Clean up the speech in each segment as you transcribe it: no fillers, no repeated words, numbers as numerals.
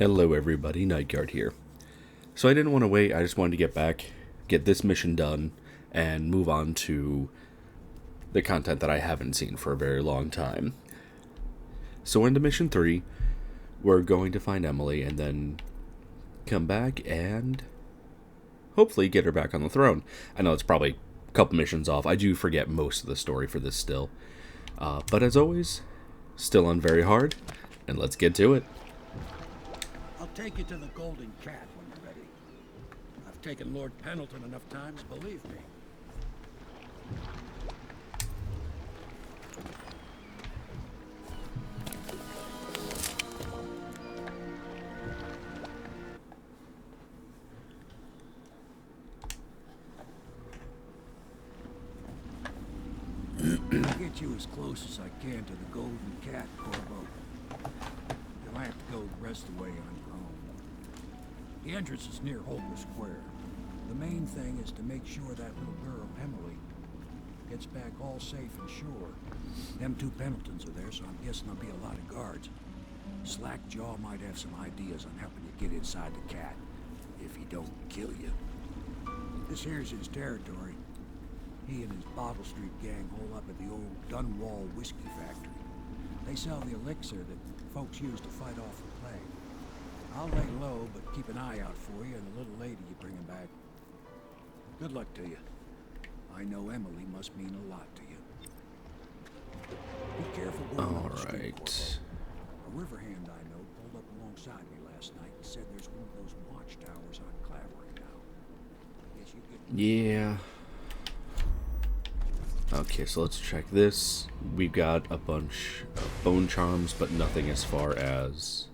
Hello everybody, Nightguard here. So I didn't want to wait, I just wanted to get back, get this mission done, and move on to the content that I haven't seen for a very long time. So into mission 3, we're going to find Emily and then come back and hopefully get her back on the throne. I know it's probably a couple missions off, I do forget most of the story for this still. But as always, still on very hard, and let's get to it. I'll take you to the Golden Cat when you're ready. I've taken Lord Pendleton enough times, believe me. I'll get you as close as I can to the Golden Cat, Corvo. You'll have to go the rest of the way on your own. The entrance is near Holker Square. The main thing is to make sure that little girl, Emily, gets back all safe and sure. Them two Pendletons are there, so I'm guessing there'll be a lot of guards. Slackjaw might have some ideas on helping you get inside the cat, if he don't kill you. This here's his territory. He and his Bottle Street gang hole up at the old Dunwall whiskey factory. They sell the elixir that folks use to fight off the plague. I'll lay low, but keep an eye out for you and the little lady you bring back. Good luck to you. I know Emily must mean a lot to you. Be careful going on the street, Corporal. A river hand I know pulled up alongside me last night and said there's one of those watchtowers on Clavering now. I guess you get... Yeah. Okay, so let's check this. We've got a bunch of bone charms, but nothing as far as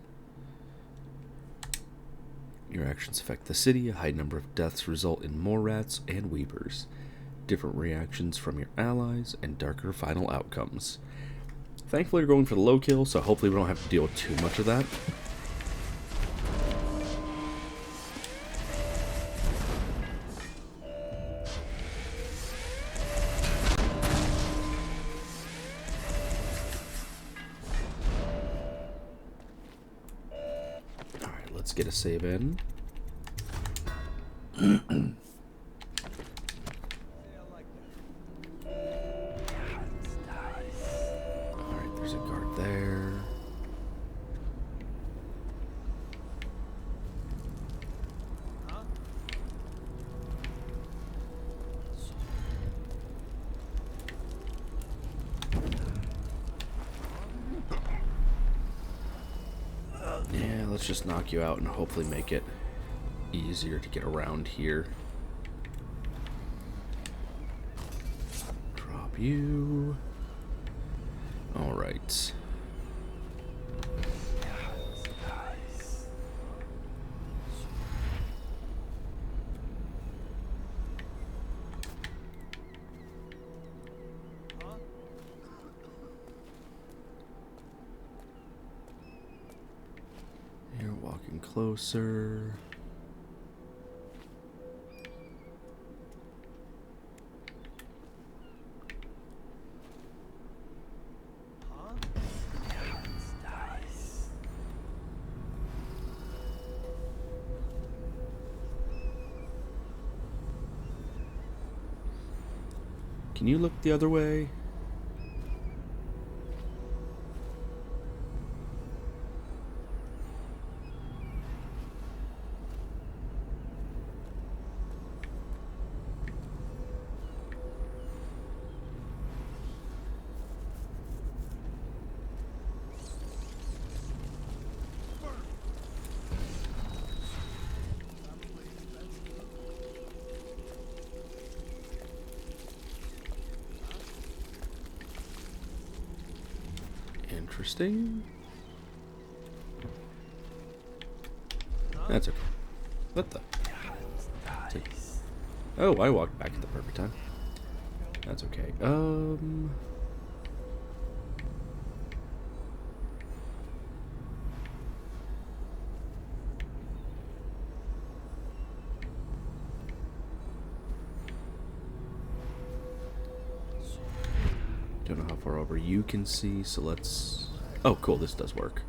your actions affect the city. A high number of deaths result in more rats and weepers. Different reactions from your allies and darker final outcomes. Thankfully, we're going for the low kill, so hopefully we don't have to deal with too much of that. Let's get a save in. Alright, there's a guard there. Yeah, let's just knock you out and hopefully make it easier to get around here. Drop you. Alright. You're walking closer. Can you look the other way? Interesting. That's okay. What the? Oh, I walked back at the perfect time. That's okay. Don't know how far over you can see, so let's... Oh, cool, this does work.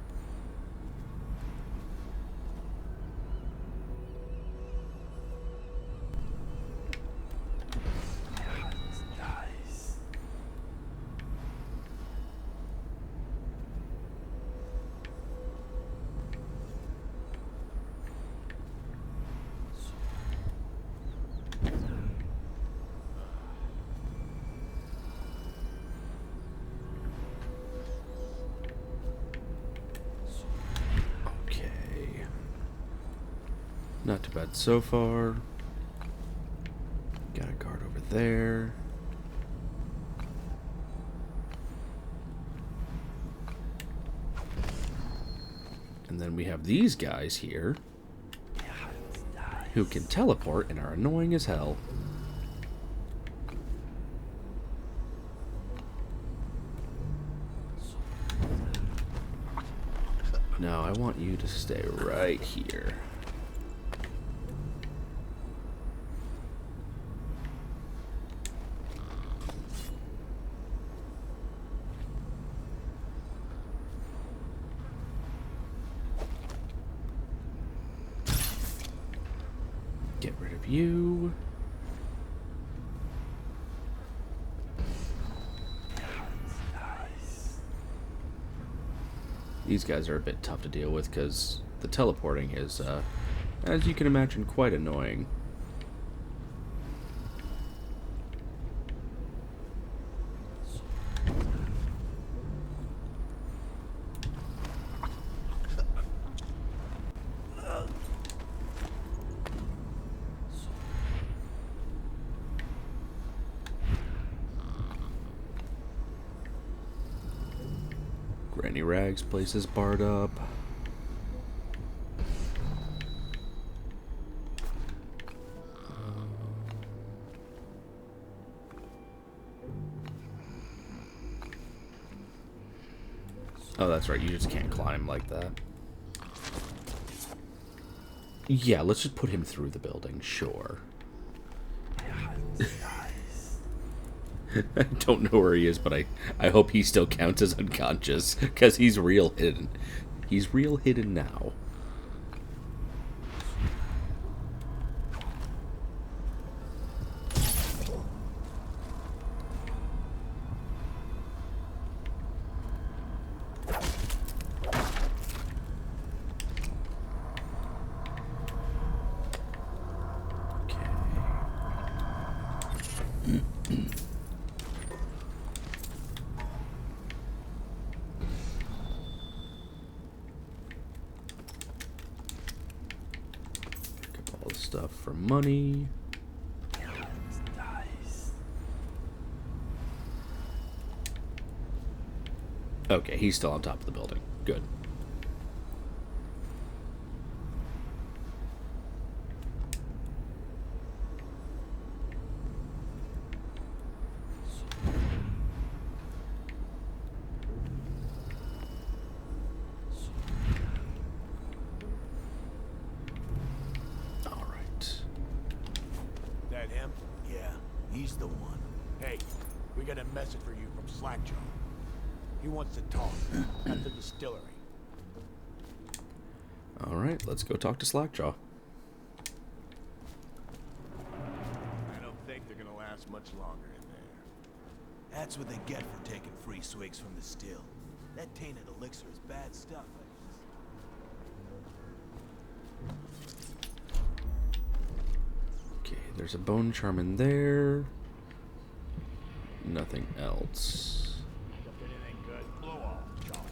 Not too bad so far. Got a guard over there. And then we have these guys here who can teleport and are annoying as hell. No, I want you to stay right here. Get rid of you. These guys are a bit tough to deal with because the teleporting is, as you can imagine, quite annoying. Granny Rags place is barred up. Oh, that's right. You just can't climb like that. Yeah, let's just put him through the building. Sure. I don't know where he is, but I hope he still counts as unconscious, because he's real hidden. He's real hidden now. All the stuff for money. Okay, he's still on top of the building. Good. That him? Yeah, he's the one. Hey, we got a message for you from Slackjaw. He wants to talk at the distillery. Alright, let's go talk to Slackjaw. I don't think they're gonna last much longer in there. That's what they get for taking free swigs from the still. That tainted elixir is bad stuff. Okay, there's a bone charm in there. Nothing else. Anything good? Blow off, John.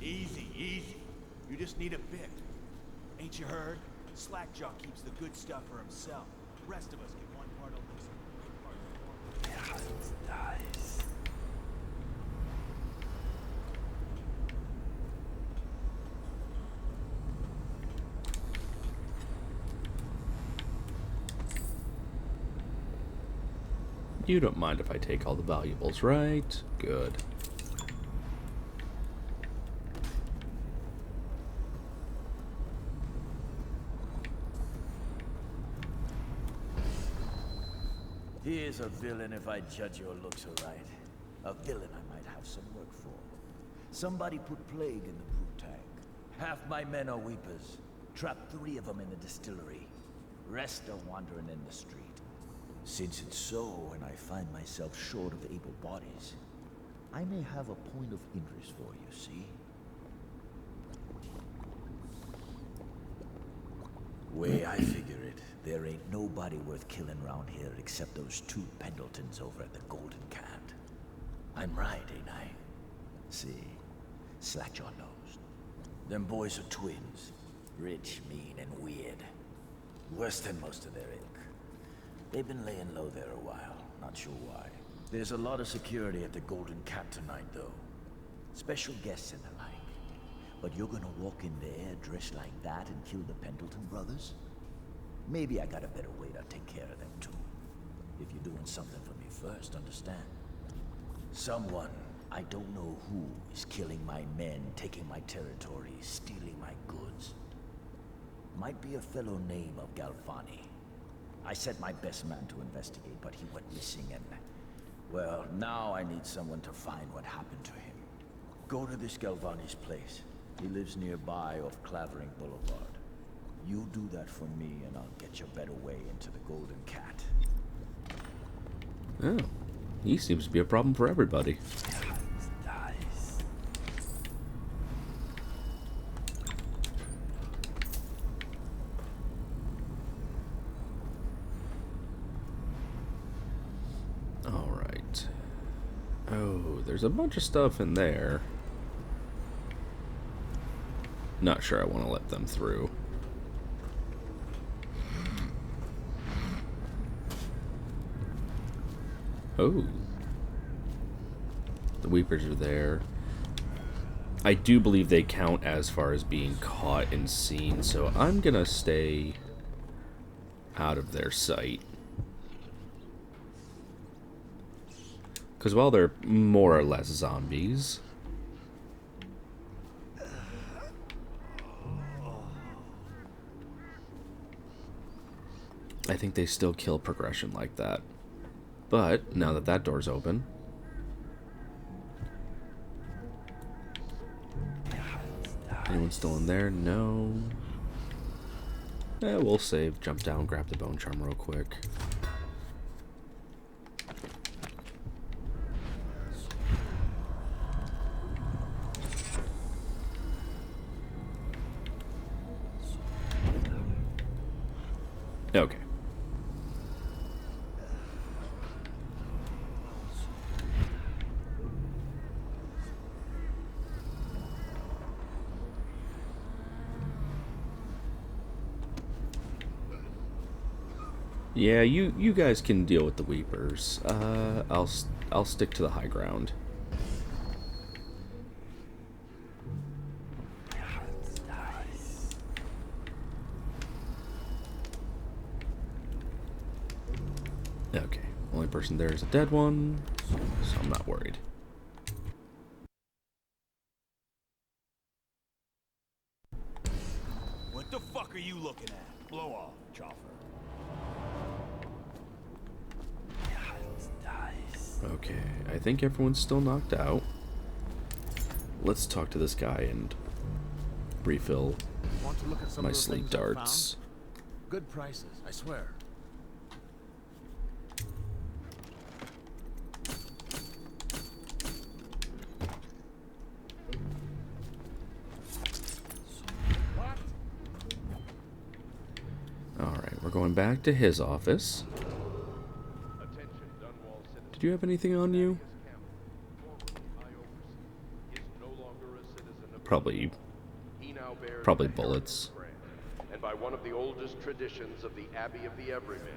Easy, easy. You just need a bit. Ain't you heard? Slackjaw keeps the good stuff for himself. The rest of us get one part elixir, one part nice. You don't mind if I take all the valuables, right? Good. He is a villain if I judge your looks aright. A villain I might have some work for. Somebody put plague in the brew tank. Half my men are weepers. Trapped 3 of them in the distillery. Rest are wandering in the street. Since it's so, and I find myself short of able bodies, I may have a point of interest for you, see? Way I figure it, there ain't nobody worth killing around here except those 2 Pendletons over at the Golden Cat. I'm right, ain't I? See, Slackjaw knows. Them boys are twins. Rich, mean, and weird. Worse than most of their ilk. They've been laying low there a while, not sure why. There's a lot of security at the Golden Cat tonight, though. Special guests and the like. But you're gonna walk in there dressed like that and kill the Pendleton brothers? Maybe I got a better way to take care of them, too. If you're doing something for me first, understand? Someone, I don't know who, is killing my men, taking my territory, stealing my goods. Might be a fellow named of Galvani. I sent my best man to investigate, but he went missing and... Well, now I need someone to find what happened to him. Go to this Galvani's place. He lives nearby off Clavering Boulevard. You do that for me and I'll get your better way into the Golden Cat. Oh, he seems to be a problem for everybody. Alright. Oh, there's a bunch of stuff in there. Not sure I want to let them through. Oh. The Weepers are there. I do believe they count as far as being caught and seen, so I'm gonna stay out of their sight. Because while they're more or less zombies, I think they still kill progression like that. But now that that door's open, anyone still in there? No. We'll save, jump down, grab the bone charm real quick. Okay. Yeah, you guys can deal with the Weepers. I'll stick to the high ground. Okay, only person there is a dead one, so I'm not worried. What the fuck are you looking at? Blow off, Chopper. Okay, I think everyone's still knocked out. Let's talk to this guy and refill Want to look at some my of the sleep things I darts. found? Good prices, I swear. Alright, we're going back to his office. Did you have anything on you? Probably bullets. And by one of the oldest traditions of the Abbey of the Everyman,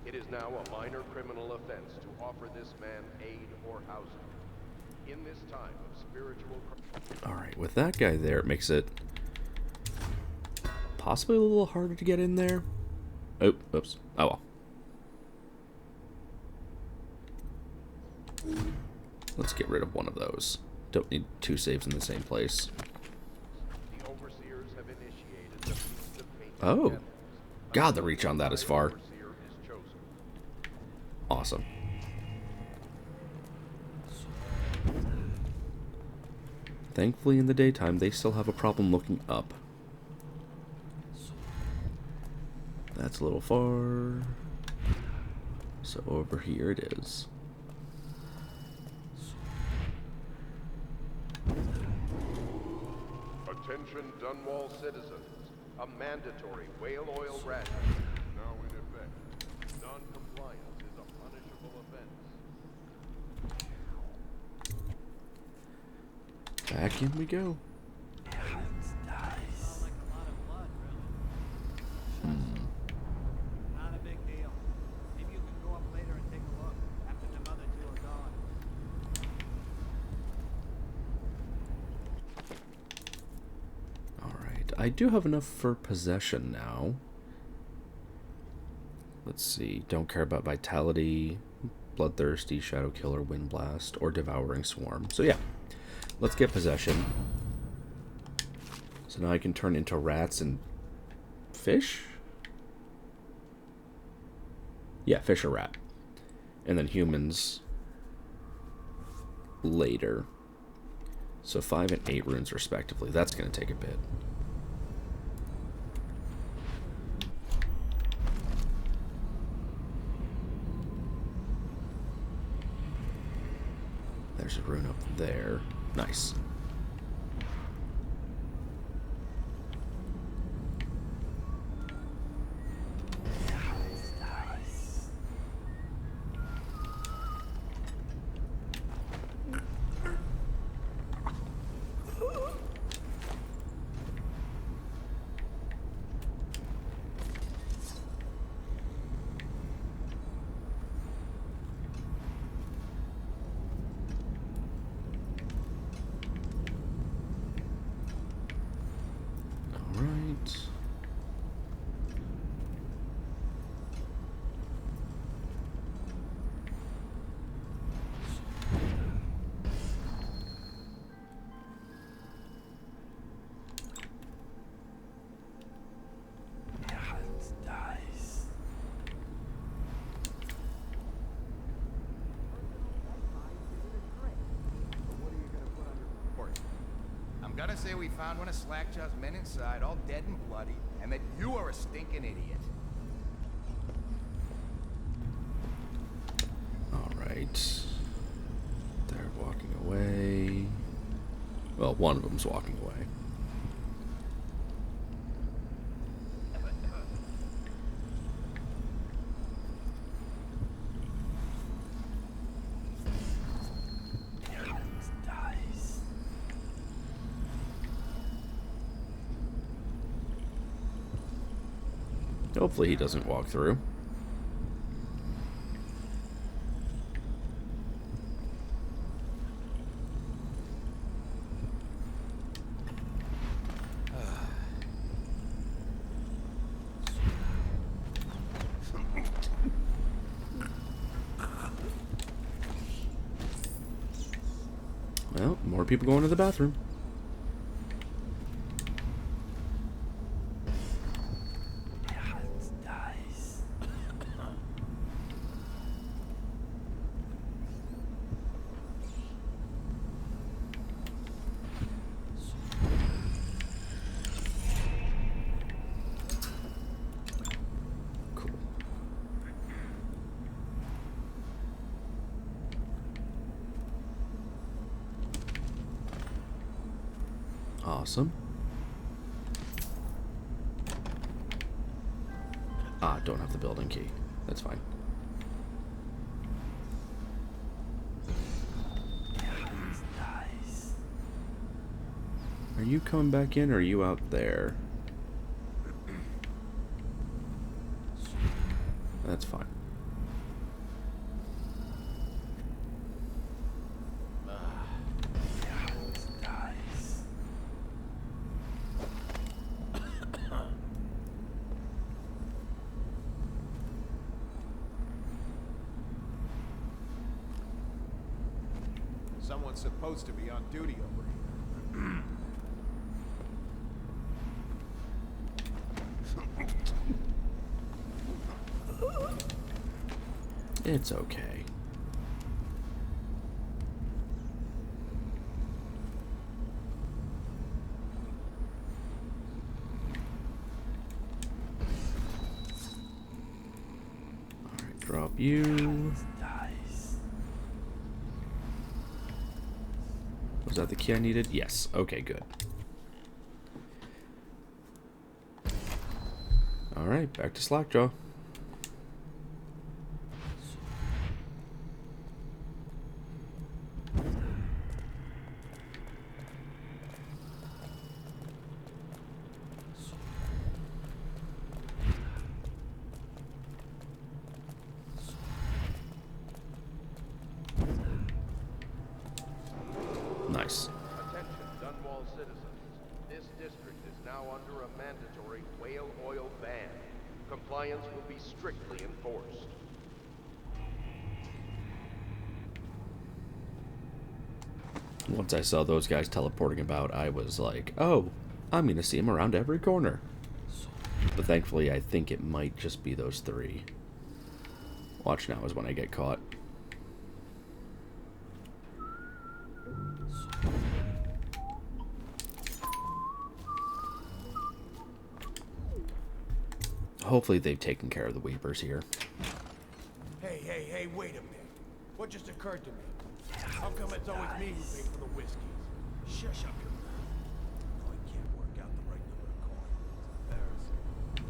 it is now a minor criminal offense to offer this man aid or housing. In this time of spiritual... Alright, with that guy there, it makes it possibly a little harder to get in there. Oh, oops. Oh well. Let's get rid of one of those. Don't need two saves in the same place. The overseers have initiated the Feast of Painted Oh. Candles. God, the reach on that is far. Overseer is chosen. Awesome. Thankfully, in the daytime, they still have a problem looking up. That's a little far. So over here it is. Attention Dunwall citizens. A mandatory whale oil ration is now in effect. Non-compliance is a punishable offense. Back in we go. do have enough for possession now. Let's see. Don't care about vitality, bloodthirsty, shadow killer, wind blast, or devouring swarm. So yeah, let's get possession. So now I can turn into rats and fish? Yeah, fish or rat. And then humans later. So 5 and 8 runes respectively. That's going to take a bit. There's a rune up there. Nice. Alright. I'm gonna say we found one of Slackjaw's men inside, all dead and bloody, and that you are a stinking idiot. Alright. They're walking away. Well, one of them's walking away. Hopefully he doesn't walk through. Well, more people going to the bathroom. Cool. Awesome. Ah, don't have the building key. That's fine. Are you coming back in or are you out there? That's fine. Someone's supposed to be on duty over here. It's okay. Alright, drop you. Was that the key I needed? Yes. Okay, good. Alright, back to Slackjaw. Nice. Attention, Dunwall citizens. This district is now under a mandatory whale oil ban. Compliance will be strictly enforced. Once I saw those guys teleporting about, I was like, oh, I'm going to see them around every corner. But thankfully, I think it might just be those three. Watch now is when I get caught. Hopefully they've taken care of the Weepers here. Hey, wait a minute. What just occurred to me? How come it's always me who pays for the whiskeys? Shush up your mouth. No, I can't work out the right number of coins. It's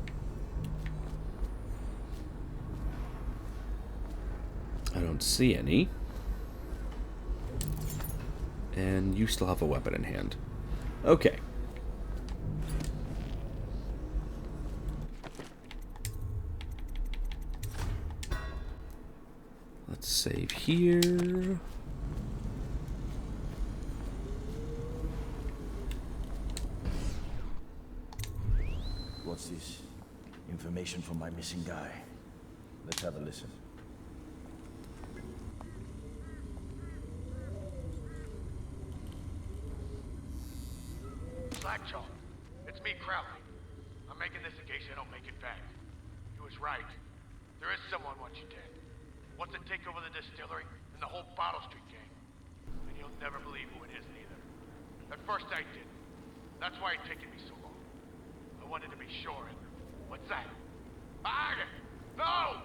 embarrassing. I don't see any. And you still have a weapon in hand. Okay. Let's save here. What's this? Information from my missing guy. Let's have a listen. Slackjaw, it's me, Crowley. I'm making this in case I don't make it back. He was right. There is someone wants you dead. Wants to take over the distillery and the whole Bottle Street gang. And you'll never believe who it is either. At first I did. That's why it's taken me so long. I wanted to be sure and... What's that? Ah! No!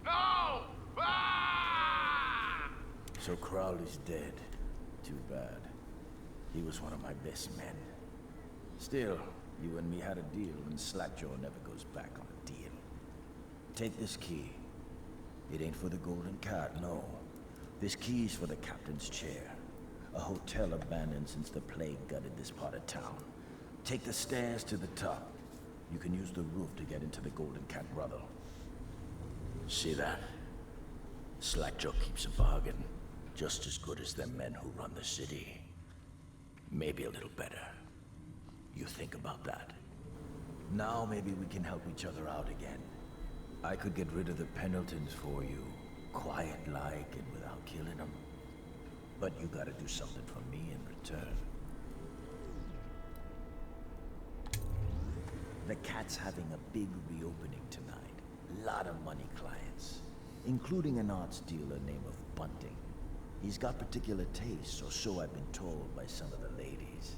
No! Ah! So Crowley's dead. Too bad. He was one of my best men. Still, you and me had a deal, and Slackjaw never goes back on a deal. Take this key. It ain't for the Golden Cat, no. This key's for the captain's chair. A hotel abandoned since the plague gutted this part of town. Take the stairs to the top. You can use the roof to get into the Golden Cat brothel. See that? Slackjaw keeps a bargain. Just as good as the men who run the city. Maybe a little better. You think about that. Now maybe we can help each other out again. I could get rid of the Pendletons for you, quiet-like and without killing them. But you gotta do something for me in return. The Cat's having a big reopening tonight. Lot of money clients, including an arts dealer named Bunting. He's got particular tastes, or so I've been told by some of the ladies.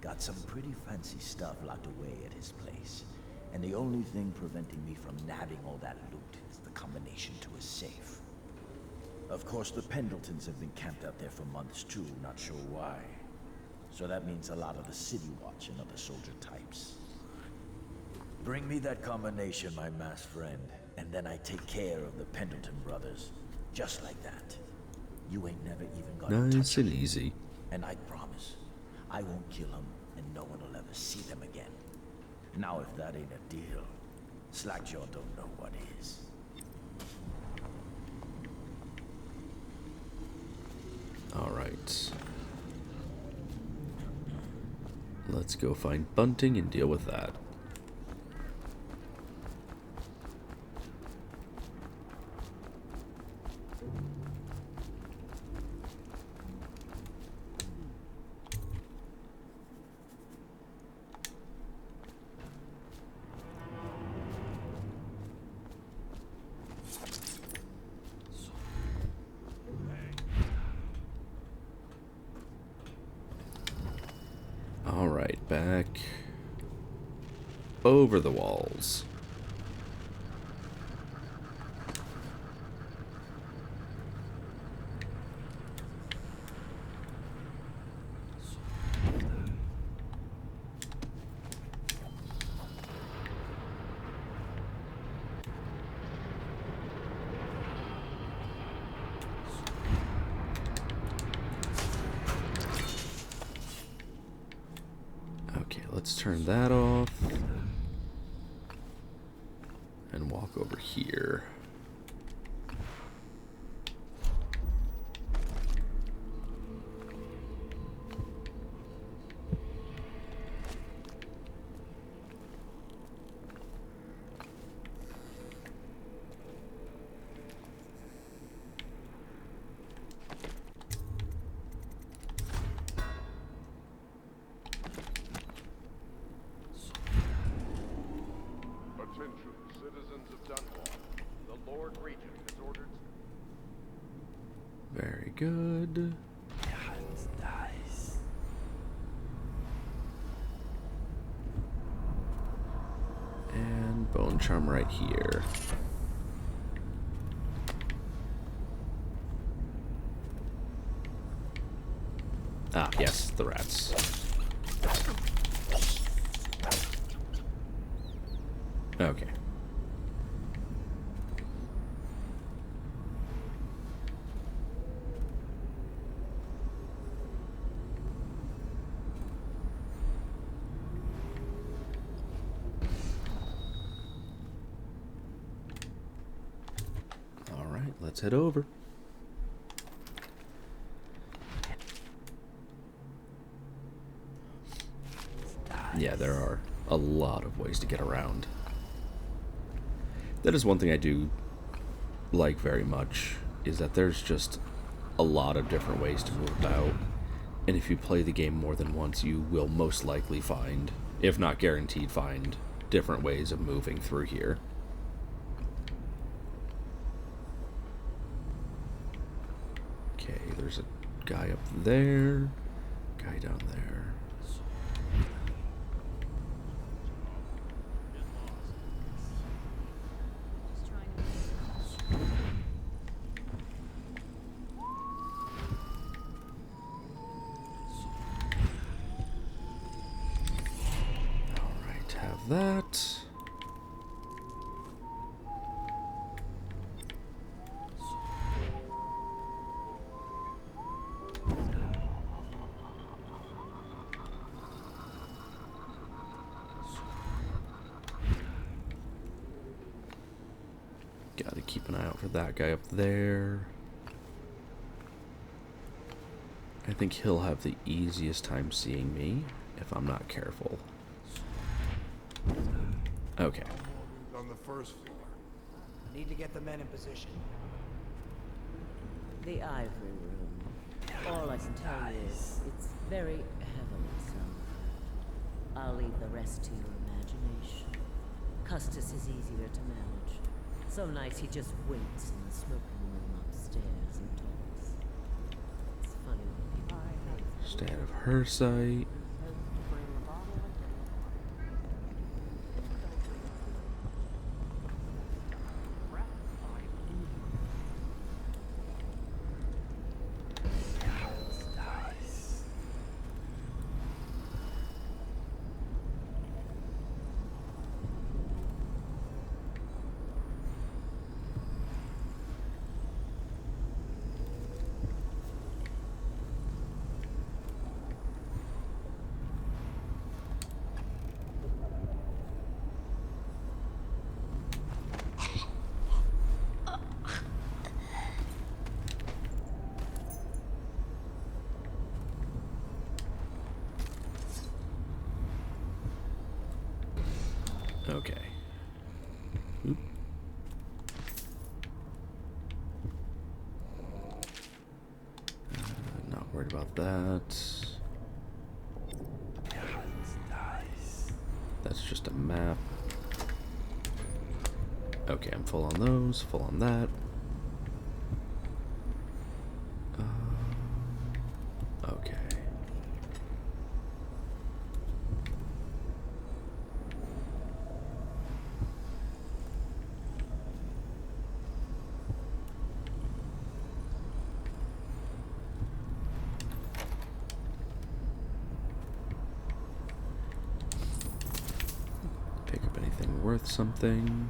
Got some pretty fancy stuff locked away at his place. And the only thing preventing me from nabbing all that loot is the combination to his safe. Of course, the Pendletons have been camped out there for months too, not sure why. So that means a lot of the City Watch and other soldier types. Bring me that combination, my masked friend, and then I take care of the Pendleton brothers. Just like that. You ain't never even gonna Nice touch and them. easy. And I promise, I won't kill them, and no one will ever see them again. Now, if that ain't a deal, Slackjaw don't know what is. All right. Let's go find Bunting and deal with that. All right, back over the walls. Okay, let's turn that off and walk over here. Trintrue, citizens of Dunwall, the Lord Regent has ordered... Very good. Nice. And bone charm right here. Ah, yes, the rats. Okay. All right, let's head over. Yeah, there are a lot of ways to get around. That is one thing I do like very much, is that there's just a lot of different ways to move about. And if you play the game more than once, you will most likely find, if not guaranteed, find different ways of moving through here. Okay, there's a guy up there, guy down there. Alright, have that. Gotta keep an eye out for that guy up there. I think he'll have the easiest time seeing me if I'm not careful. Okay. On the first floor. Need to get the men in position. The ivory room. All I can tell you is it's very heavily soundproofed. I'll leave the rest to your imagination. Custis is easier to manage. Some nights he just waits in the smoking room upstairs and talks. It's funny when people Stay out of her sight. Okay. Oop. Not worried about that. That's just a map. Okay, I'm full on those, full on that. Okay. Pick up anything worth something.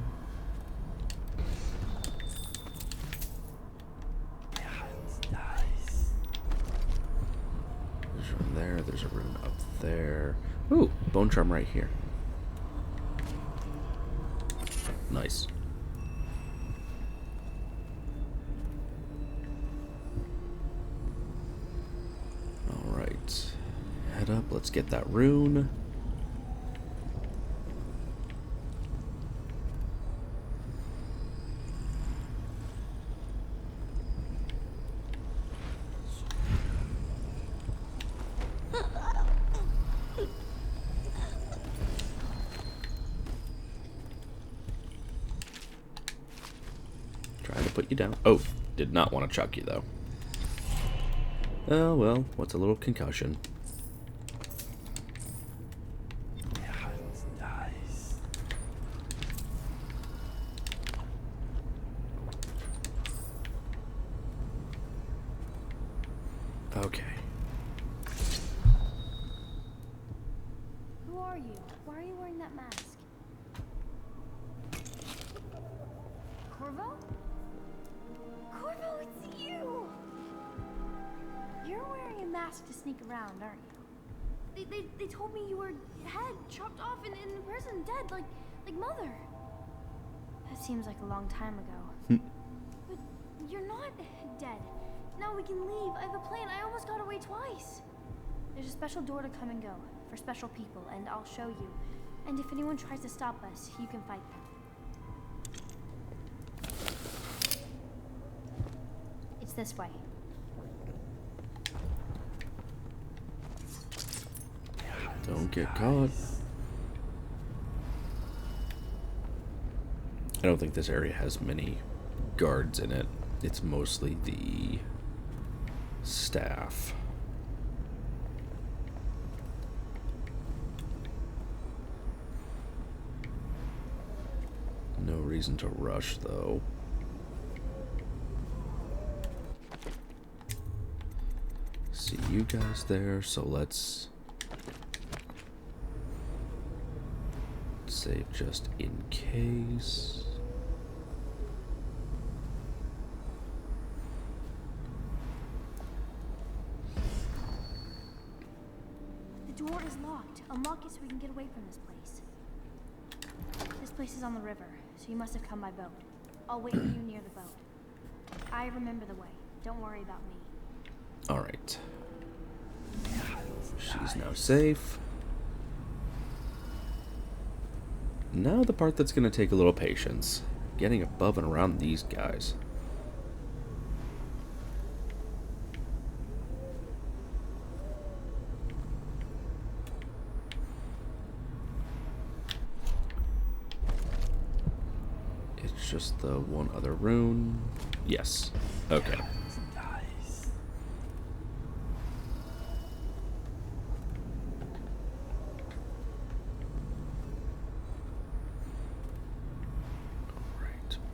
There's a room there, there's a room up there. Ooh, bone charm right here. Nice. Alright. Head up, let's get that rune. Trying to put you down. Oh, did not want to chuck you, though. Oh, well, what's a little concussion? Okay. Who are you? Why are you wearing that mask? Corvo? Corvo, it's you! You're wearing a mask to sneak around, aren't you? They told me you were head chopped off and in prison, dead, like Mother. That seems like a long time ago. But you're not dead. Now we can leave. I have a plan. I almost got away twice. There's a special door to come and go for special people, and I'll show you. And if anyone tries to stop us, you can fight them. It's this way. Don't get caught. I don't think this area has many guards in it. It's mostly the staff. No reason to rush, though. See you guys there, so let's save just in case. The door is locked. Unlock it so we can get away from this place. This place is on the river, so you must have come by boat. I'll wait for you near the boat. I remember the way. Don't worry about me. Alright. She's now safe. Now the part that's going to take a little patience. Getting above and around these guys. It's just the one other rune. Yes. Okay.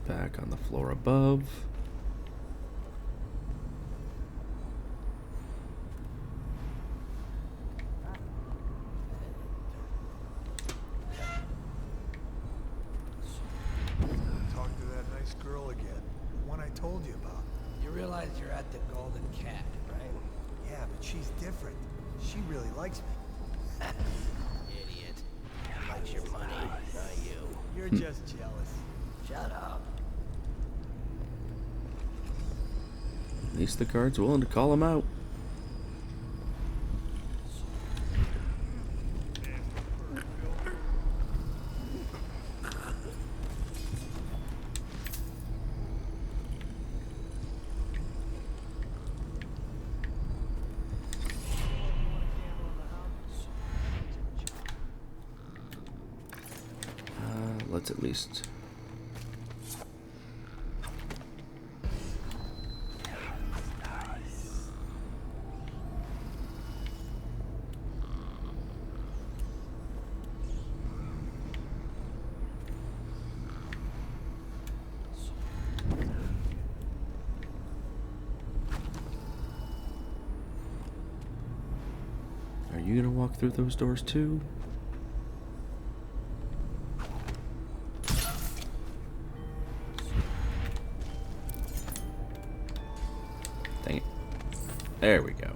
Back on the floor above. Talk to that nice girl again. The one I told you about. You realize you're at the Golden Cat, right? Yeah, but she's different. She really likes me. Idiot. She likes your money, not you. You're just jealous. Shut up. At least the guard's willing to call him out. Let's at least... Are you gonna walk through those doors too? Dang it. There we go.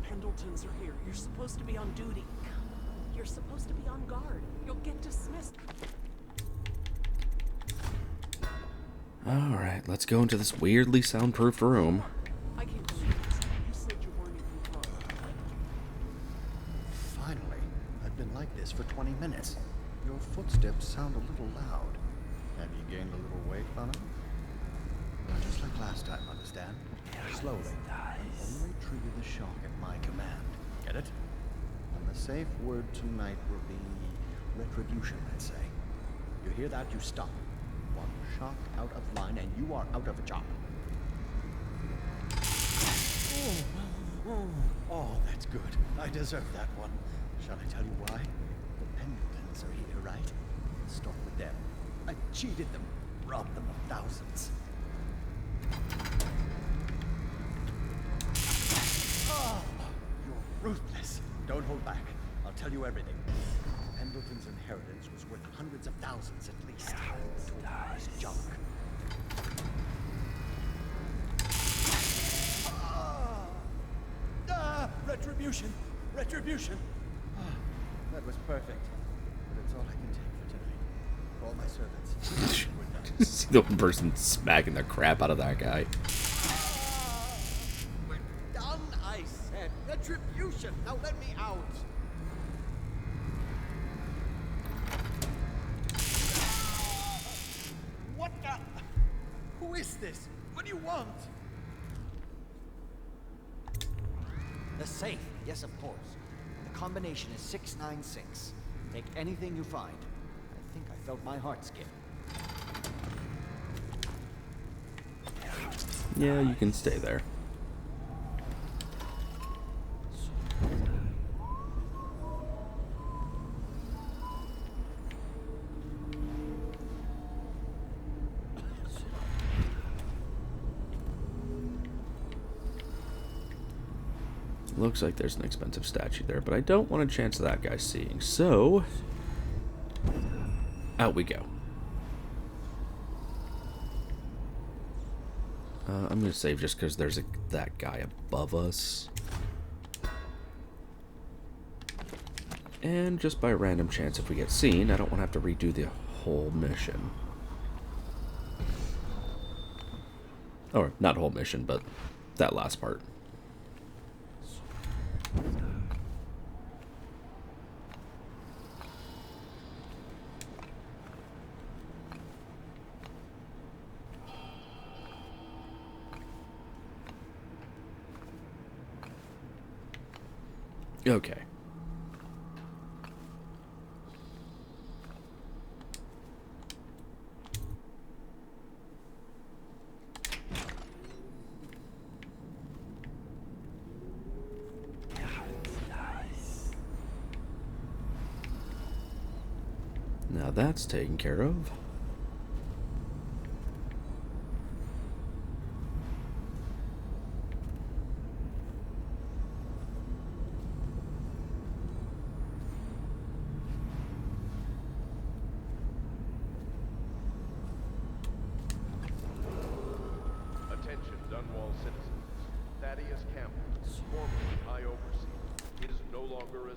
Pendletons are here. You're supposed to be on duty. You're supposed to be on guard. You'll get dismissed. Alright, let's go into this weirdly soundproofed room. I can't believe this. You said you weren't even close. footsteps sound a little loud. Have you gained a little weight on them? Just like last time, understand? Slowly. Only trigger the shock at my command. Get it? And the safe word tonight will be retribution, let's say. You hear that? You stop. One shock out of line and you are out of a job. Oh, that's good. I deserve that one. Shall I tell you why? The Pendletons are here, right? Start with them. I cheated them, robbed them of thousands. Oh, you're ruthless. Don't hold back. I'll tell you everything. Pendleton's inheritance was worth hundreds of thousands at least. It's junk. Retribution! Retribution! That was perfect. But it's all I can take for tonight. All my servants. We're done. See the one person smacking the crap out of that guy. We're done, I said. Retribution! Now let me out! What the? Who is this? What do you want? The safe, yes, of course. The combination is 696. Take anything you find. I think I felt my heart skip. Yeah, you can stay there. Looks like there's an expensive statue there, but I don't want a chance of that guy seeing, so out we go. I'm going to save just because there's that guy above us. And just by random chance, if we get seen, I don't want to have to redo the whole mission. Or, not whole mission, but that last part. Okay. Now that's taken care of.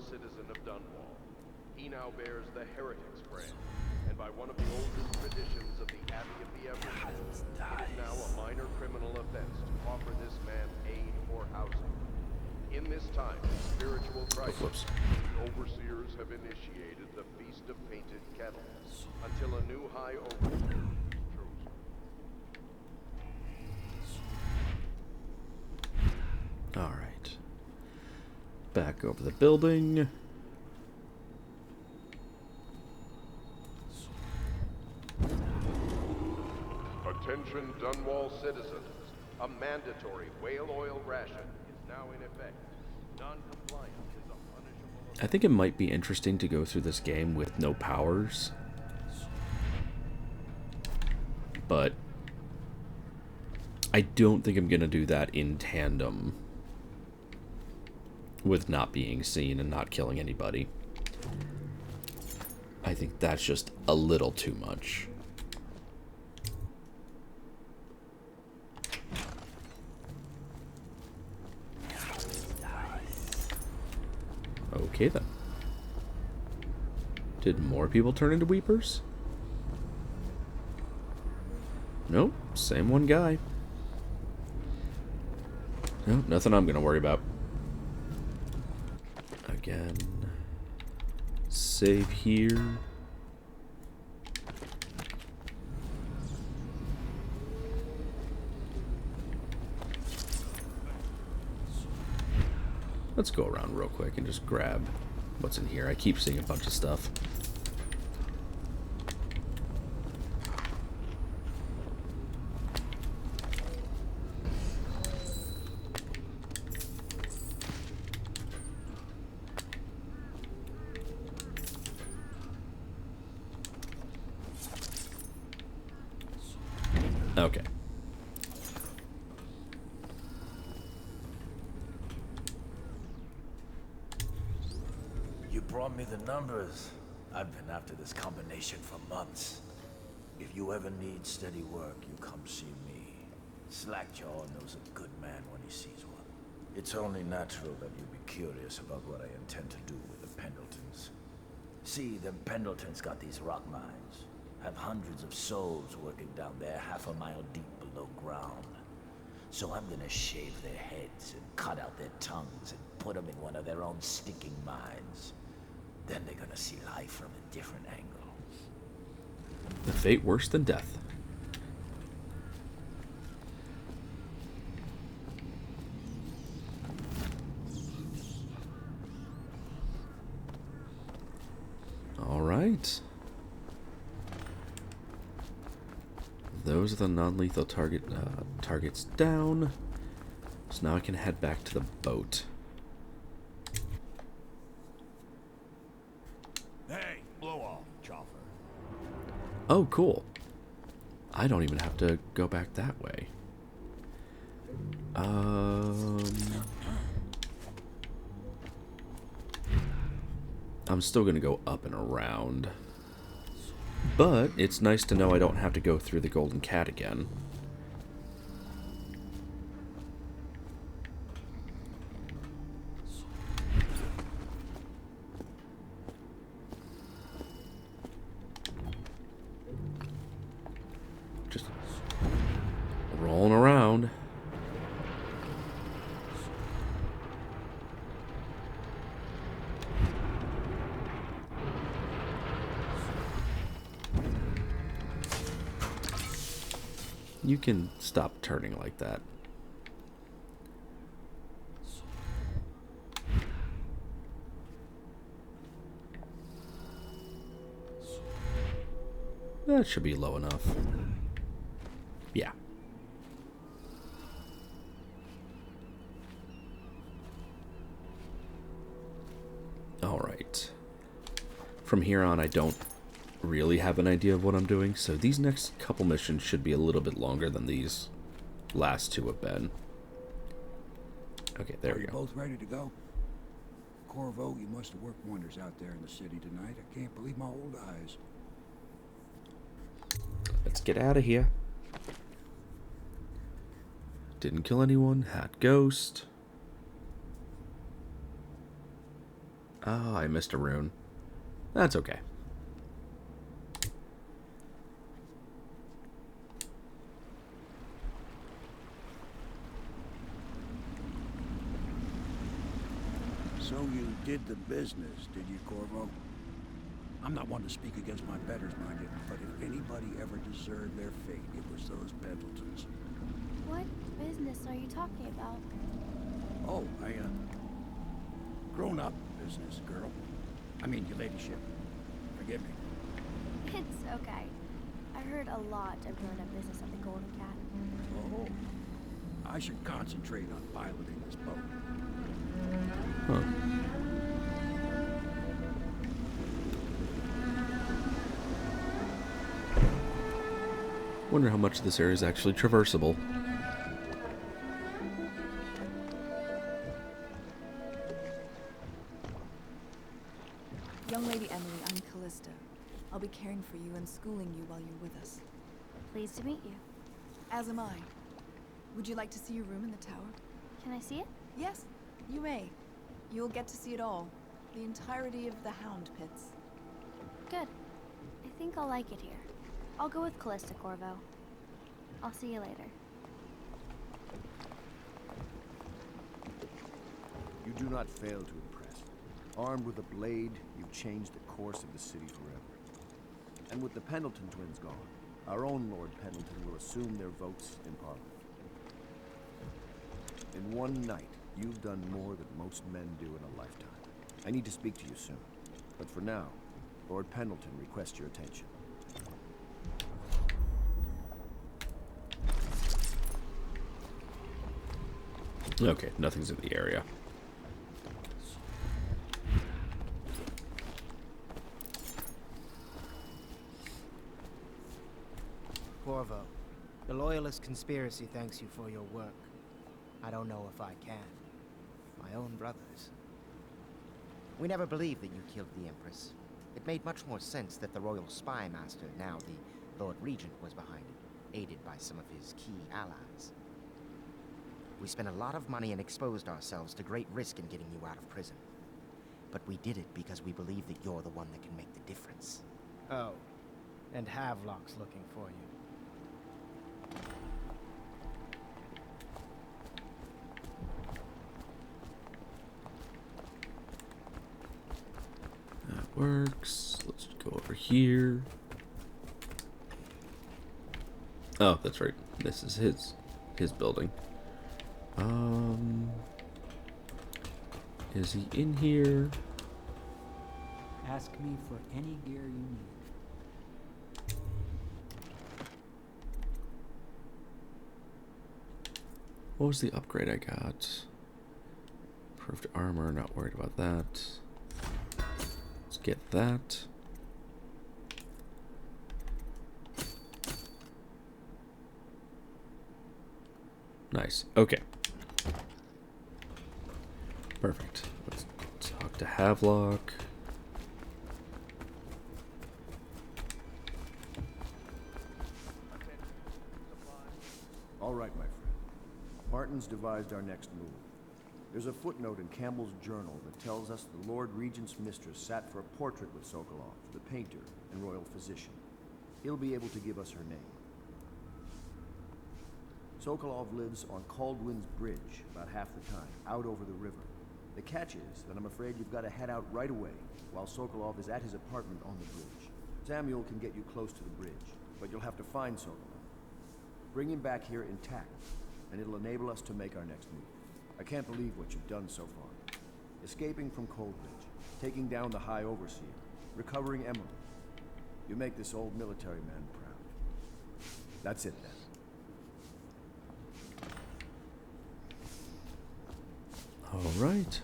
Citizen of Dunwall. He now bears the Heretics brand, and by one of the oldest traditions of the Abbey of the Everyman, it is now a minor criminal offense to offer this man aid or housing. In this time of spiritual crisis, the overseers have initiated the Feast of Painted Kettles until a new high overseer is chosen. All right. Back over the building. Attention Dunwall citizens. A mandatory whale oil ration is now in effect. Non-compliance is a punishable... I think it might be interesting to go through this game with no powers. But I don't think I'm going to do that in tandem with not being seen and not killing anybody. I think that's just a little too much. Okay then. Did more people turn into Weepers? Nope, same one guy. Nope, nothing I'm gonna worry about. Again. Save here. Let's go around real quick and just grab what's in here. I keep seeing a bunch of stuff. Okay. You brought me the numbers. I've been after this combination for months. If you ever need steady work, you come see me. Slackjaw knows a good man when he sees one. It's only natural that you be curious about what I intend to do with the Pendletons. See, them Pendletons got these rock mines. Have hundreds of souls working down there 1/2 mile deep below ground. So I'm gonna shave their heads and cut out their tongues and put them in one of their own stinking mines. Then they're gonna see life from a different angle. The fate worse than death. All right. Those are the non-lethal targets down. So now I can head back to the boat. Hey, blow off, chopper. Oh, cool. I don't even have to go back that way. I'm still gonna go up and around. But it's nice to know I don't have to go through the Golden Cat again. Just rolling around. You can stop turning like that. That should be low enough. Yeah. All right. From here on, I don't really have an idea of what I'm doing, so these next couple missions should be a little bit longer than these last two have been. Okay, there we go. Both ready to go? Corvo, you must have worked wonders out there in the city tonight. I can't believe my old eyes. Let's get out of here. Didn't kill anyone. Had ghost. Oh, I missed a rune. That's okay. So you did the business, did you, Corvo? I'm not one to speak against my betters, mind you, but if anybody ever deserved their fate, it was those Pendletons. What business are you talking about? Oh, grown-up business, girl. I mean, your ladyship. Forgive me. It's okay. I heard a lot of grown-up business at the Golden Cat. Oh, I should concentrate on piloting this boat. Huh. Wonder how much of this area is actually traversable. Young Lady Emily, I'm Callista. I'll be caring for you and schooling you while you're with us. Pleased to meet you. As am I. Would you like to see your room in the tower? Can I see it? Yes, you may. You'll get to see it all. The entirety of the Hound Pits. Good. I think I'll like it here. I'll go with Callista, Corvo. I'll see you later. You do not fail to impress. Armed with a blade, you've changed the course of the city forever. And with the Pendleton twins gone, our own Lord Pendleton will assume their votes in Parliament. In one night, You've done more than most men do in a lifetime. I need to speak to you soon. But for now, Lord Pendleton requests your attention. Okay, nothing's in the area. Corvo, the Loyalist conspiracy thanks you for your work. I don't know if I can. My own brothers. We never believed that you killed the Empress. It made much more sense that the Royal Spy Master, now the Lord Regent, was behind it, aided by some of his key allies. We spent a lot of money and exposed ourselves to great risk in getting you out of prison. But we did it because we believe that you're the one that can make the difference. Oh, and Havelock's looking for you. That works. Let's go over here. Oh, that's right. This is his building. Is he in here? Ask me for any gear you need. What was the upgrade I got? Improved armor, not worried about that. Let's get that. Nice. Okay. Perfect. Let's talk to Havelock. All right, my friend. Martin's devised our next move. There's a footnote in Campbell's journal that tells us the Lord Regent's mistress sat for a portrait with Sokolov, the painter and royal physician. He'll be able to give us her name. Sokolov lives on Caldwin's Bridge about half the time, out over the river. The catch is that I'm afraid you've got to head out right away while Sokolov is at his apartment on the bridge. Samuel can get you close to the bridge, but you'll have to find Sokolov. Bring him back here intact, and it'll enable us to make our next move. I can't believe what you've done so far. Escaping from Coldridge, taking down the High Overseer, recovering Emerald. You make this old military man proud. That's it then. All right.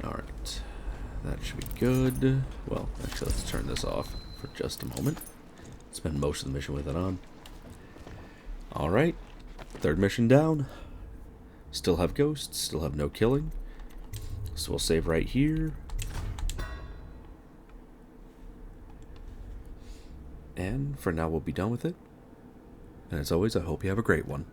All right. That should be good. Well, actually, let's turn this off for just a moment. Spend most of the mission with it on. Alright, third mission down. Still have ghosts, still have no killing. So we'll save right here. And for now we'll be done with it. And as always, I hope you have a great one.